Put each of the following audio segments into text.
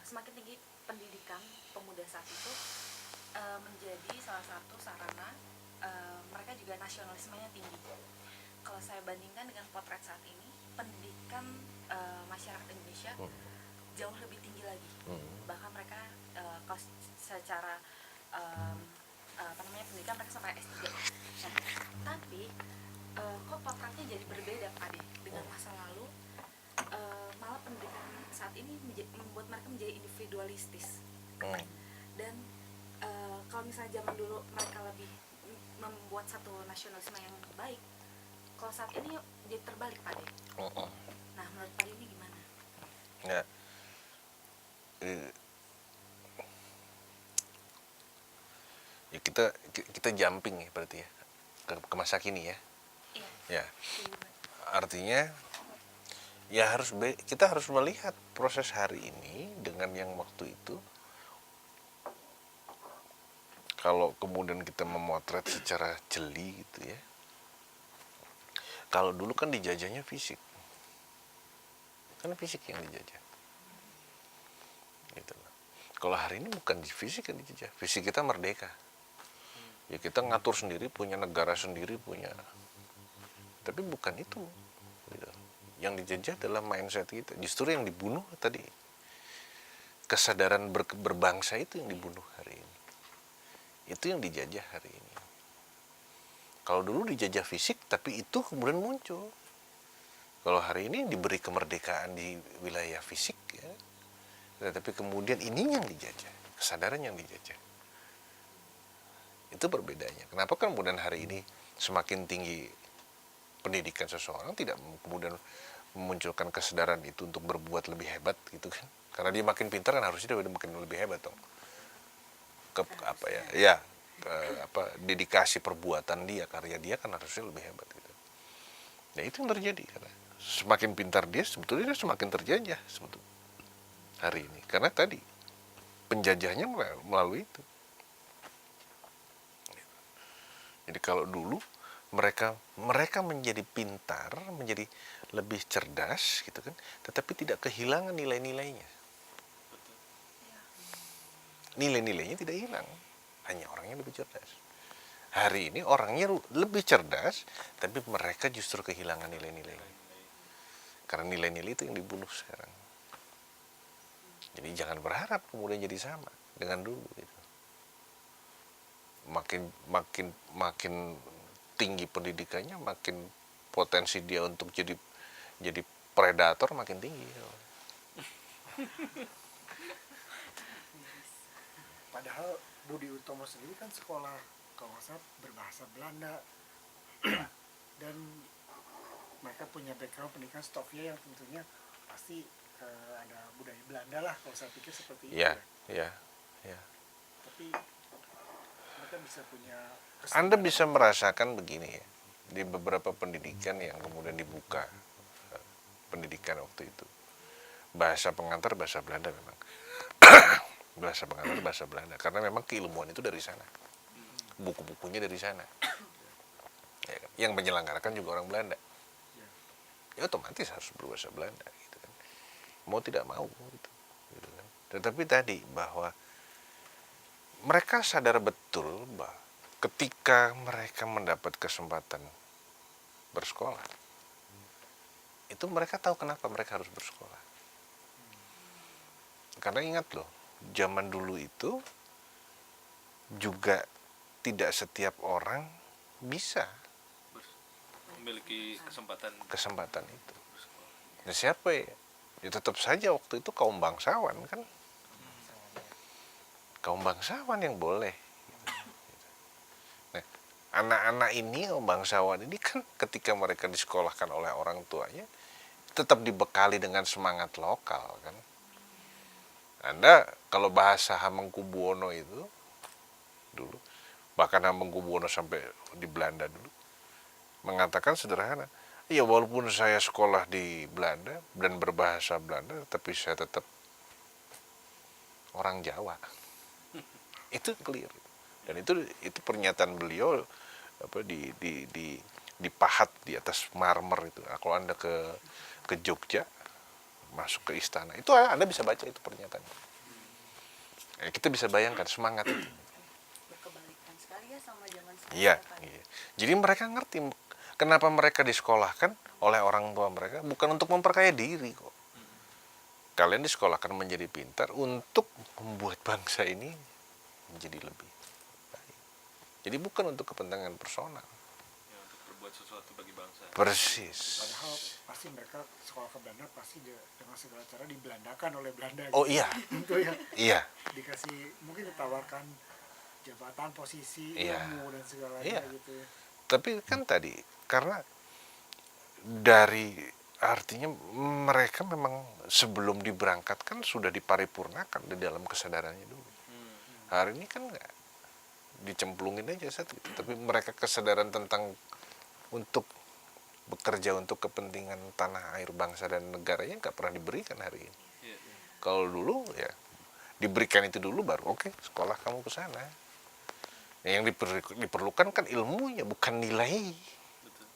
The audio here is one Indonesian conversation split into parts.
semakin tinggi pendidikan pemuda saat itu menjadi salah satu sarana mereka juga nasionalismenya tinggi. Kalau saya bandingkan dengan potret saat ini, pendidikan masyarakat Indonesia jauh lebih tinggi lagi. Bahkan mereka kalau secara pendidikan mereka sampai S3. Nah, tapi kok potretnya jadi berbeda Pak De dengan masa lalu. Malah pendidikan saat ini membuat mereka menjadi individualistis. Dan kalau misalnya zaman dulu mereka lebih membuat satu nasionalisme yang baik, kalau saat ini jadi terbalik Pak De. Nah, menurut Pak De ini gimana? Ya, ya kita jumping ya berarti ya ke masa kini ya. Iya. Ya, artinya ya kita harus melihat proses hari ini dengan yang waktu itu. Kalau kemudian kita memotret secara jeli gitu ya, kalau dulu kan dijajahnya fisik, karena fisik yang dijajah gitu. Kalau hari ini bukan di fisik yang dijajah, fisik kita merdeka ya, kita ngatur sendiri, punya negara sendiri, punya, tapi bukan itu gitu. Yang dijajah adalah mindset kita. Justru yang dibunuh tadi kesadaran berbangsa, itu yang dibunuh hari ini, itu yang dijajah hari ini. Kalau dulu dijajah fisik, tapi itu kemudian muncul. Kalau hari ini diberi kemerdekaan di wilayah fisik ya, tapi kemudian ini yang dijajah, kesadaran yang dijajah. Itu perbedaannya. Kenapa kemudian hari ini semakin tinggi pendidikan seseorang, tidak kemudian memunculkan kesadaran itu untuk berbuat lebih hebat gitu kan? Karena dia makin pintar kan, harusnya dia makin lebih hebat dong. Dedikasi perbuatan dia, karya dia kan harusnya lebih hebat gitu. Nah, itu yang terjadi karena semakin pintar dia, sebetulnya dia semakin terjajah sebetulnya hari ini. Karena tadi penjajahnya melalui itu. Jadi kalau dulu mereka menjadi pintar, menjadi lebih cerdas gitu kan, tetapi tidak kehilangan nilai-nilainya. Nilai-nilainya tidak hilang, hanya orangnya lebih cerdas. Hari ini orangnya lebih cerdas, tapi mereka justru kehilangan nilai-nilai. Karena nilai-nilai itu yang dibunuh sekarang. Jadi jangan berharap kemudian jadi sama dengan dulu gitu. Makin tinggi pendidikannya, makin potensi dia untuk jadi predator makin tinggi. Padahal Budi Utomo sendiri kan sekolah kalau nggak salah berbahasa Belanda dan mereka punya background pendidikan Stovia yang tentunya pasti ada budaya Belanda lah, kalau saya pikir seperti itu. Ya. Tapi mereka bisa punya Anda bisa merasakan begini ya, di beberapa pendidikan yang kemudian dibuka, pendidikan waktu itu bahasa pengantar bahasa Belanda memang. Bahasa pengantar bahasa Belanda, karena memang keilmuan itu dari sana, buku-bukunya dari sana ya kan? Yang menyelenggarakan juga orang Belanda ya, otomatis harus berbahasa Belanda gitu kan, mau tidak mau gitu kan. Tetapi tadi bahwa mereka sadar betul bahwa ketika mereka mendapat kesempatan bersekolah, itu mereka tahu kenapa mereka harus bersekolah. Karena ingat loh, zaman dulu itu juga tidak setiap orang bisa memiliki kesempatan itu. Nah, siapa ya? Ya tetap saja waktu itu kaum bangsawan kan, kaum bangsawan yang boleh. Nah, anak-anak ini, kaum bangsawan ini kan ketika mereka disekolahkan oleh orang tuanya, tetap dibekali dengan semangat lokal kan. Anda kalau bahasa Hamengkubuwono itu dulu, bahkan Hamengkubuwono sampai di Belanda dulu, mengatakan sederhana, ya walaupun saya sekolah di Belanda dan berbahasa Belanda, tapi saya tetap orang Jawa. Itu clear. Dan itu pernyataan beliau dipahat di atas marmer itu. Nah, kalau Anda ke Jogja, masuk ke istana, itu Anda bisa baca itu pernyataan. Kita bisa bayangkan semangat itu. Berkebalikan sekali ya sama zaman sekarang. Iya, ya, Pak. iya. Jadi mereka ngerti kenapa mereka disekolahkan oleh orang tua mereka bukan untuk memperkaya diri kok. Kalian disekolahkan menjadi pintar untuk membuat bangsa ini menjadi lebih baik. Jadi bukan untuk kepentingan personal. Ya, untuk berbuat sesuatu bagi bangsa. Persis. Padahal pasti mereka sekolah ke Belanda pasti dengan segala cara dibelandakan oleh Belanda. Oh gitu. iya, Tentu ya. iya, Dikasih mungkin ditawarkan jabatan, posisi, Iya. ilmu dan segalanya Iya. gitu ya. tapi kan tadi karena dari artinya mereka memang sebelum diberangkatkan sudah diparipurnakan di dalam kesadarannya dulu. Hari ini kan nggak dicemplungin aja gitu. Tapi mereka kesadaran tentang untuk bekerja untuk kepentingan tanah air bangsa dan negaranya nggak pernah diberikan hari ini. Iya, iya. Kalau dulu ya diberikan itu dulu baru oke, sekolah kamu ke sana. Yang diperlukan kan ilmunya bukan nilai. Betul.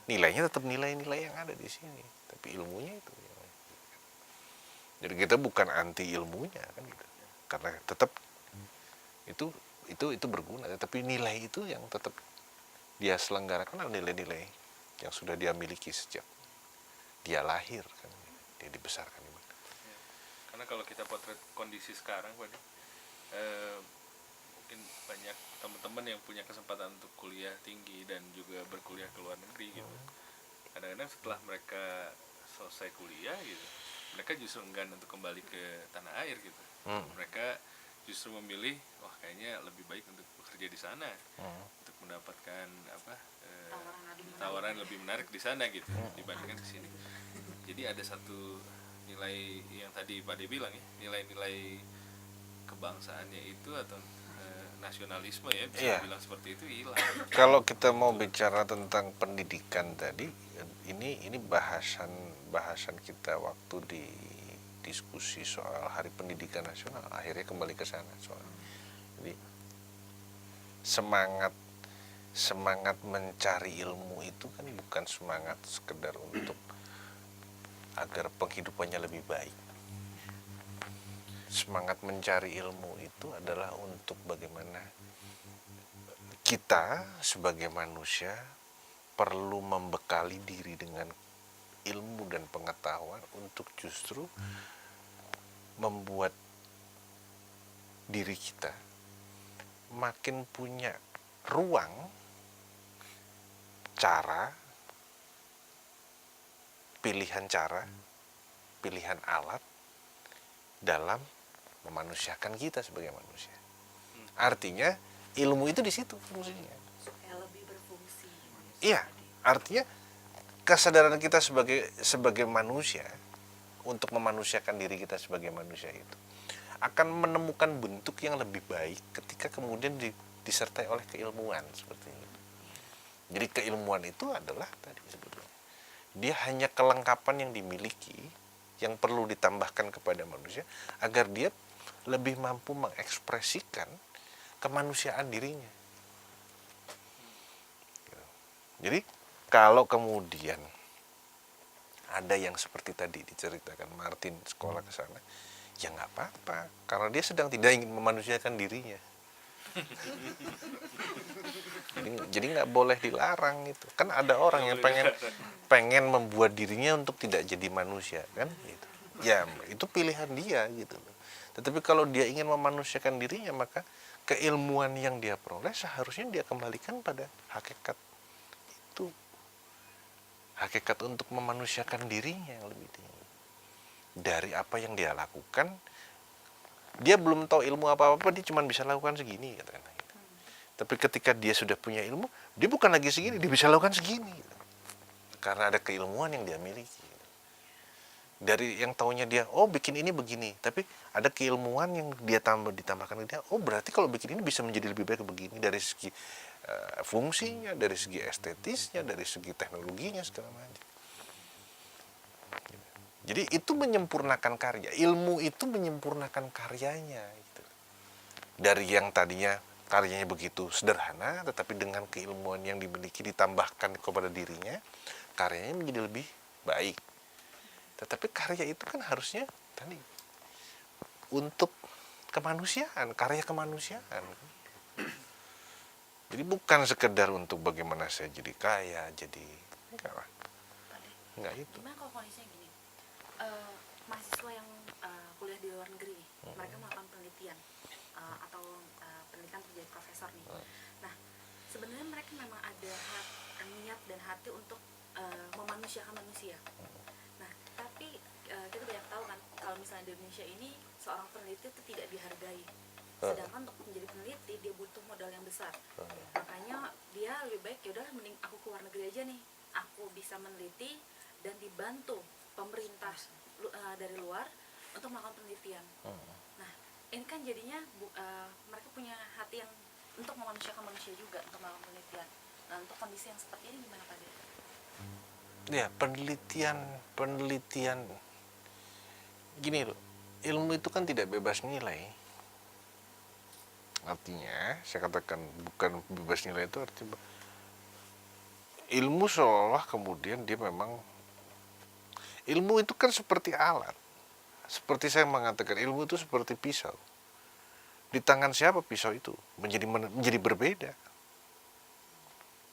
Nilainya tetap nilai-nilai yang ada di sini, tapi ilmunya itu. Jadi kita bukan anti ilmunya kan gitu. Karena tetap itu berguna, tapi nilai itu yang tetap dia selenggarakan adalah nilai-nilai yang sudah dia miliki sejak dia lahir kan, dia dibesarkan. Ya. Karena kalau kita potret kondisi sekarang, Pak, mungkin banyak teman-teman yang punya kesempatan untuk kuliah tinggi dan juga berkuliah ke luar negeri gitu. Kadang-kadang setelah mereka selesai kuliah gitu, mereka justru enggan untuk kembali ke tanah air gitu. Mereka justru memilih, wah kayaknya lebih baik untuk bekerja di sana, untuk mendapatkan tawaran lebih menarik di sana gitu dibandingkan ke sini. Jadi ada satu nilai yang tadi Pak De bilang ya, nilai-nilai kebangsaannya itu atau nasionalisme ya bisa Iya. dibilang seperti itu hilang. Kalau kita mau bicara tentang pendidikan tadi, ini bahasan kita waktu di diskusi soal Hari Pendidikan Nasional, akhirnya kembali ke sana soal. Jadi semangat mencari ilmu itu kan bukan semangat sekedar untuk agar penghidupannya lebih baik. Semangat mencari ilmu itu adalah untuk bagaimana kita sebagai manusia perlu membekali diri dengan ilmu dan pengetahuan untuk justru membuat diri kita makin punya ruang, pilihan alat dalam memanusiakan kita sebagai manusia. Artinya ilmu itu di situ fungsinya. Supaya lebih berfungsi. Iya, artinya kesadaran kita sebagai manusia untuk memanusiakan diri kita sebagai manusia itu akan menemukan bentuk yang lebih baik ketika kemudian disertai oleh keilmuan seperti itu. Jadi keilmuan itu adalah tadi sebetulnya dia hanya kelengkapan yang dimiliki yang perlu ditambahkan kepada manusia agar dia lebih mampu mengekspresikan kemanusiaan dirinya. Jadi kalau kemudian ada yang seperti tadi diceritakan Martin sekolah ke sana, ya nggak apa-apa, karena dia sedang tidak ingin memanusiakan dirinya. Jadi nggak boleh dilarang itu. Kan ada orang yang pengen membuat dirinya untuk tidak jadi manusia kan gitu. Ya itu pilihan dia gitu loh. Tetapi kalau dia ingin memanusiakan dirinya, maka keilmuan yang dia peroleh seharusnya dia kembalikan pada hakikat itu. Hakikat untuk memanusiakan dirinya yang lebih tinggi. Dari apa yang dia lakukan, dia belum tahu ilmu apa-apa, dia cuma bisa lakukan segini katakanlah gitu. Tapi ketika dia sudah punya ilmu, dia bukan lagi segini, dia bisa lakukan segini gitu. Karena ada keilmuan yang dia miliki. Dari yang taunya dia, oh bikin ini begini, tapi ada keilmuan yang dia ditambahkan ke dia, oh berarti kalau bikin ini bisa menjadi lebih baik begini dari segi fungsinya, dari segi estetisnya, dari segi teknologinya segala macam. Jadi itu menyempurnakan karya, ilmu itu menyempurnakan karyanya gitu. Dari yang tadinya karyanya begitu sederhana, tetapi dengan keilmuan yang dimiliki ditambahkan kepada dirinya, karyanya menjadi lebih baik. Tetapi karya itu kan harusnya tadi untuk kemanusiaan, karya kemanusiaan. Jadi bukan sekedar untuk bagaimana saya jadi kaya, jadi enggak lah. Enggak itu. Gimana kalau kondisinya gini, mahasiswa yang kuliah di luar negeri nih, mereka melakukan penelitian atau penelitian untuk jadi profesor nih. Nah, sebenarnya mereka memang ada niat dan hati untuk memanusiakan manusia. Nah, tapi kita banyak tahu kan kalau misalnya di Indonesia ini seorang peneliti itu tidak dihargai. Sedangkan untuk menjadi peneliti dia butuh modal yang besar. Makanya dia lebih baik ya udah mending aku ke luar negeri aja nih. Aku bisa meneliti dan dibantu pemerintah dari luar untuk melakukan penelitian. Nah, ini kan jadinya mereka punya hati yang untuk memanusiakan manusia juga untuk melakukan penelitian. Nah, untuk kondisi yang seperti ini gimana Pak Dede? Ya, penelitian gini loh, ilmu itu kan tidak bebas nilai. Artinya, saya katakan bukan bebas nilai itu artinya ilmu seolah kemudian dia memang, ilmu itu kan seperti alat. Seperti saya mengatakan, ilmu itu seperti pisau. Di tangan siapa pisau itu? Menjadi berbeda.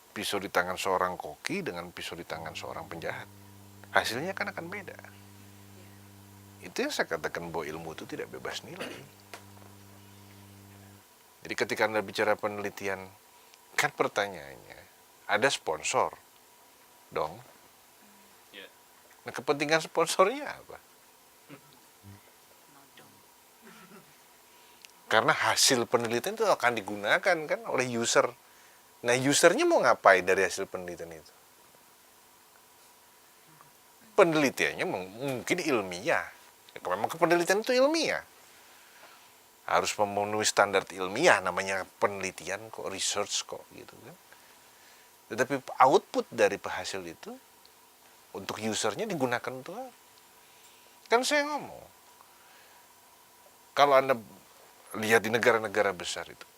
Pisau di tangan seorang koki dengan pisau di tangan seorang penjahat. Hasilnya kan akan beda. Itu yang saya katakan bahwa ilmu itu tidak bebas nilai. Jadi ketika Anda bicara penelitian, kan pertanyaannya, ada sponsor dong. Ya. Nah, kepentingan sponsornya apa? Karena hasil penelitian itu akan digunakan kan oleh user. Nah, usernya mau ngapain dari hasil penelitian itu? Penelitiannya mungkin ilmiah. Ya, memang penelitian itu ilmiah. Harus memenuhi standar ilmiah, namanya penelitian kok, research kok gitu kan. Tetapi output dari hasil itu untuk usernya digunakan untuk apa? Kan saya ngomong, kalau Anda lihat di negara-negara besar itu,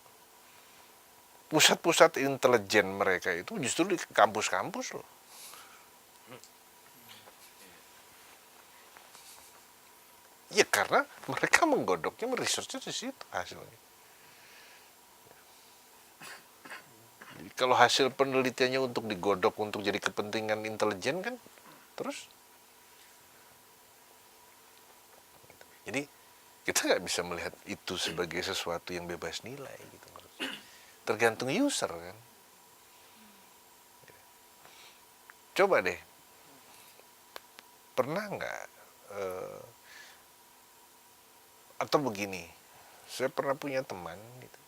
pusat-pusat intelijen mereka itu justru di kampus-kampus loh. Ya karena mereka menggodoknya, meresearchnya di situ hasilnya. Jadi kalau hasil penelitiannya untuk digodok untuk jadi kepentingan intelijen kan, terus. Jadi kita nggak bisa melihat itu sebagai sesuatu yang bebas nilai gitu. Tergantung user kan. Coba deh, pernah nggak atau begini, saya pernah punya teman gitu,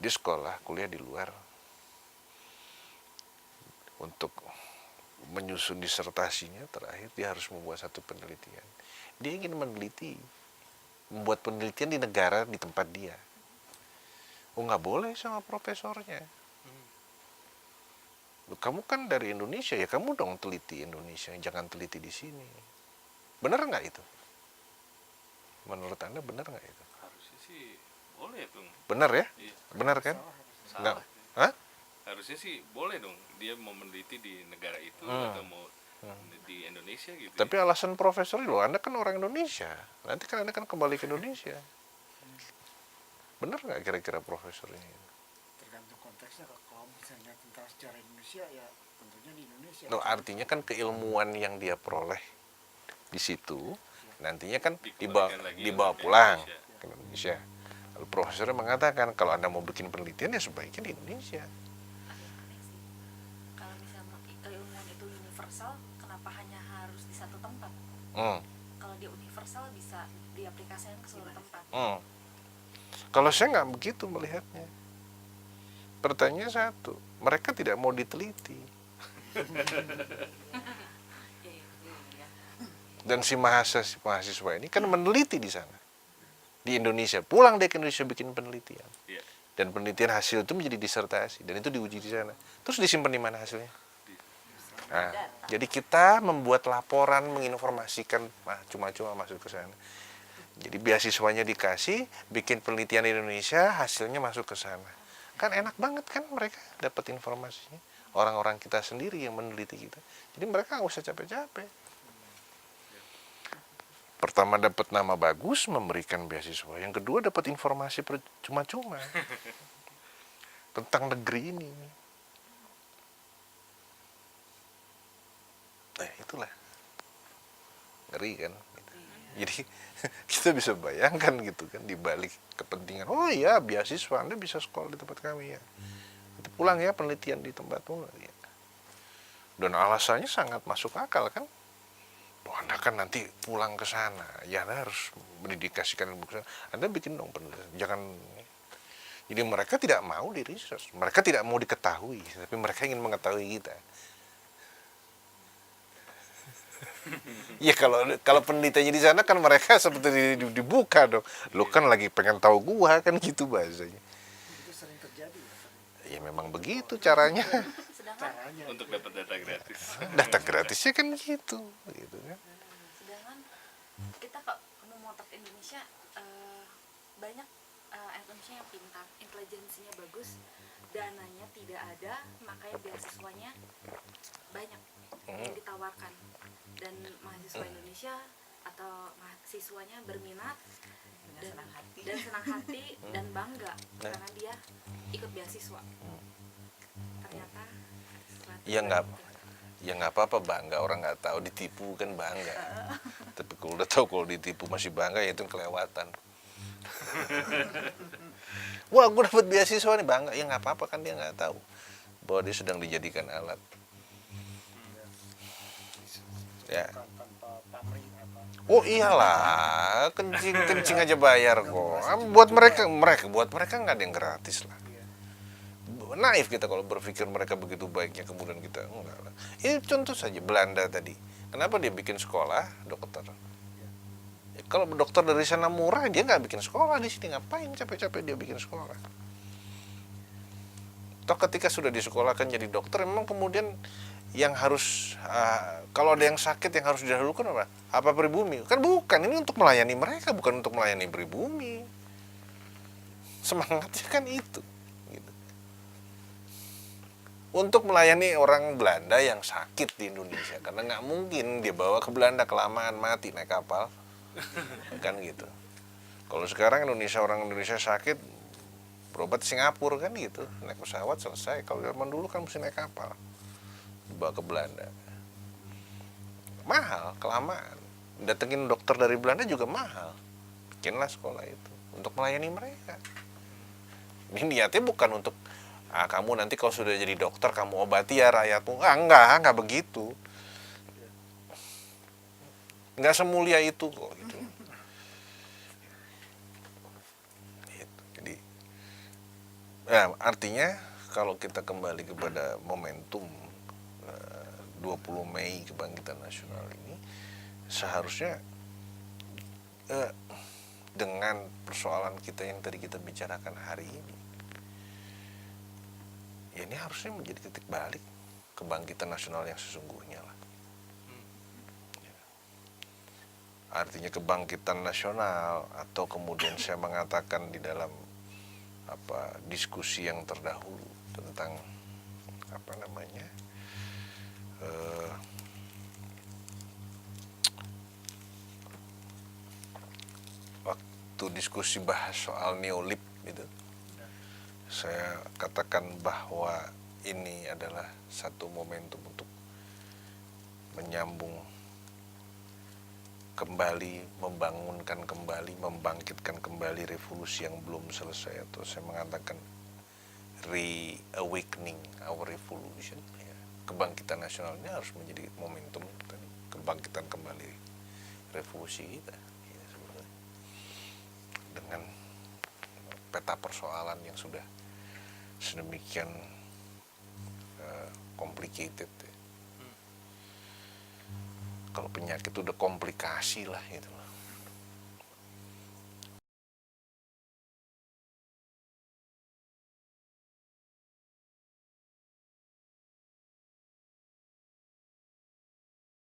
di sekolah kuliah di luar untuk menyusun disertasinya, terakhir dia harus membuat satu penelitian. Dia ingin meneliti, membuat penelitian di negara di tempat dia. Oh, nggak boleh sama profesornya. Loh, kamu kan dari Indonesia, ya kamu dong teliti Indonesia, jangan teliti di sini. Benar nggak itu? Menurut Anda benar nggak itu? Harusnya sih boleh dong. Benar ya? Iya. Benar kan? Nggak? Salah. Hah? Harusnya sih boleh dong. Dia mau meneliti di negara itu atau mau di Indonesia gitu. Tapi alasan profesor loh, Anda kan orang Indonesia. Nanti kan Anda kan kembali ke Indonesia. Benar nggak kira-kira profesornya? Tergantung konteksnya. Kalau misalnya tentang sejarah Indonesia, ya tentunya di Indonesia. Loh, artinya kan keilmuan yang dia peroleh di situ nantinya kan dibawa pulang ke Indonesia. Lalu profesornya mengatakan kalau Anda mau bikin penelitian ya sebaiknya di Indonesia. Kalau misalnya keilmuan itu universal, kenapa hanya harus di satu tempat? Kalau dia universal bisa diaplikasikan ke seluruh tempat. Kalau saya nggak begitu melihatnya. Pertanyaannya satu, mereka tidak mau diteliti. Dan si mahasiswa ini kan meneliti di sana, di Indonesia, pulang deh ke Indonesia bikin penelitian. Dan penelitian hasil itu menjadi disertasi dan itu diuji di sana. Terus disimpan di mana hasilnya? Nah, jadi kita membuat laporan, menginformasikan, cuma-cuma masuk ke sana. Jadi beasiswanya dikasih, bikin penelitian di Indonesia, hasilnya masuk ke sana. Kan enak banget kan mereka dapat informasinya. Orang-orang kita sendiri yang meneliti kita. Jadi mereka nggak usah capek-capek. Pertama dapat nama bagus, memberikan beasiswa. Yang kedua dapat informasi cuma-cuma tentang negeri ini. Itulah ngeri kan. Jadi kita bisa bayangkan gitu kan, di balik kepentingan, oh iya beasiswa Anda bisa sekolah di tempat kami ya, itu pulang ya penelitian di tempatmu ya. Dan alasannya sangat masuk akal kan, oh, Anda kan nanti pulang ke sana ya, Anda harus mendedikasikan ilmu ke sana, Anda bikin dong penelitian, jangan. Jadi mereka tidak mau di research, mereka tidak mau diketahui, tapi mereka ingin mengetahui kita. Ya kalau penelitiannya di sana kan mereka seperti dibuka dong. Lu kan lagi pengen tahu gua kan, gitu bahasanya. Itu sering terjadi ya. Ya memang begitu caranya. Sedangkan Caranya untuk itu. dapat data gratis. Data gratisnya kan gitu kan. sedangkan kita kok memotret Indonesia, banyak anak Indonesia yang pintar, intelijensinya bagus, dananya tidak ada, makanya beasiswanya banyak yang ditawarkan, dan mahasiswa Indonesia atau mahasiswanya berminat dan senang hati dan bangga karena dia ikut beasiswa. Ternyata Ya nggak apa-apa bangga, orang nggak tahu ditipu kan bangga. Tapi kalau udah tahu kalau ditipu masih bangga, ya itu kelewatan. Wah, gue dapat beasiswa nih, bangga. Ya nggak apa-apa kan, dia nggak tahu bahwa dia sedang dijadikan alat. Ya. Tanpa pamrih apa. Oh iyalah, kencing aja bayar kok. Buat mereka nggak ada yang gratis lah. Naif kita kalau berpikir mereka begitu baiknya, kemudian kita enggak lah. Ini contoh saja Belanda tadi. Kenapa dia bikin sekolah dokter? Ya, kalau dokter dari sana murah, dia nggak bikin sekolah di sini. Ngapain capek-capek dia bikin sekolah? Toh ketika sudah disekolahkan jadi dokter, memang kemudian yang harus kalau ada yang sakit yang harus didahulukan apa? Apa pribumi? Kan bukan, ini untuk melayani mereka, bukan untuk melayani pribumi. Semangatnya kan itu. Gitu. Untuk melayani orang Belanda yang sakit di Indonesia, karena nggak mungkin dia bawa ke Belanda kelamaan mati naik kapal, kan gitu. Kalau sekarang orang Indonesia sakit berobat di Singapura kan gitu, naik pesawat selesai. Kalau zaman dulu kan mesti naik kapal, dibawa ke Belanda, mahal, kelamaan. Datengin dokter dari Belanda juga mahal. Bikinlah sekolah itu untuk melayani mereka. Ini niatnya bukan untuk kamu nanti kalau sudah jadi dokter kamu obati ya rakyatmu. Enggak begitu. Enggak semulia itu kok gitu. Jadi artinya kalau kita kembali kepada momentum 20 Mei Kebangkitan Nasional ini, seharusnya dengan persoalan kita yang tadi kita bicarakan hari ini, ya ini harusnya menjadi titik balik kebangkitan nasional yang sesungguhnya lah. Artinya kebangkitan nasional, atau kemudian saya mengatakan di dalam diskusi yang terdahulu tentang waktu diskusi bahas soal neolib gitu, saya katakan bahwa ini adalah satu momentum untuk menyambung kembali, membangunkan kembali, membangkitkan kembali revolusi yang belum selesai, atau saya mengatakan reawakening our revolution. Ya. Kebangkitan nasional ini harus menjadi momentum tadi, kebangkitan kembali revolusi kita. Ya, sebenarnya. Dengan peta persoalan yang sudah sedemikian complicated. Ya. Kalau penyakit udah komplikasi lah gitu.